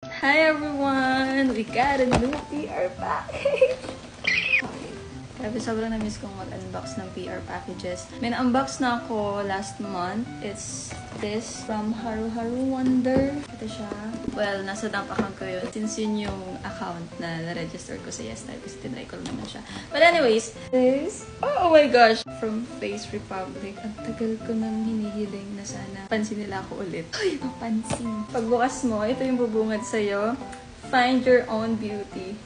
Hi everyone! We got a new PR package! Grabe, sobrang na-miss kong mag-unbox ng PR packages. May na-unbox na ako last month. It's this from Haru Haru Wonder. Ito siya. Well, nasa dump account ko yun. Since yun yung account na na-register ko sa YesTime kasi tinry ko naman siya. But anyways, this, oh my gosh! From Face Republic. Ang tagal ko nang hinihiling na sana pansin nila ako ulit. Ay, mapansin! Pagbukas mo, ito yung bubungad sa'yo. Find your own beauty.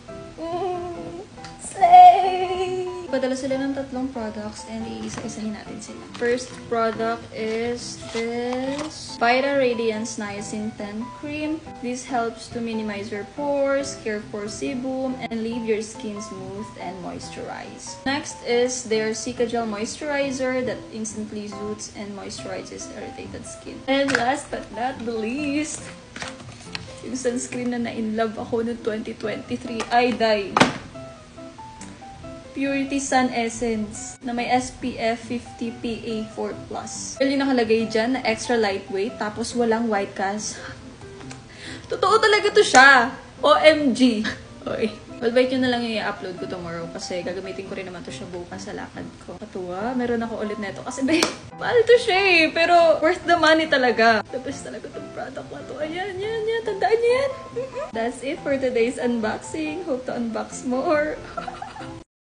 Slay! Padala sila ng 3 products and iisa-isahin natin sila. First product is this Vita Radiance Niacin 10 Cream. This helps to minimize your pores, care for sebum, and leave your skin smooth and moisturized. Next is their Cica Gel Moisturizer that instantly soothes and moisturizes irritated skin. And last but not the least, yung sunscreen na na-inlove ako noong 2023, Dye Purity Sun Essence na may SPF 50 PA4+. Well, yung nakalagay dyan na extra lightweight tapos walang white cast. Totoo talaga to siya! OMG! Okay. Well, bait nyo na lang yung i-upload ko tomorrow kasi gagamitin ko rin naman to siya bukas sa lakad ko. Katuwa, meron ako ulit neto kasi mahal to siya eh. Pero worth the money talaga. The best talaga tong product na to. Ayan, yan. Tandaan nyo yan. That's it for today's unboxing. Hope to unbox more.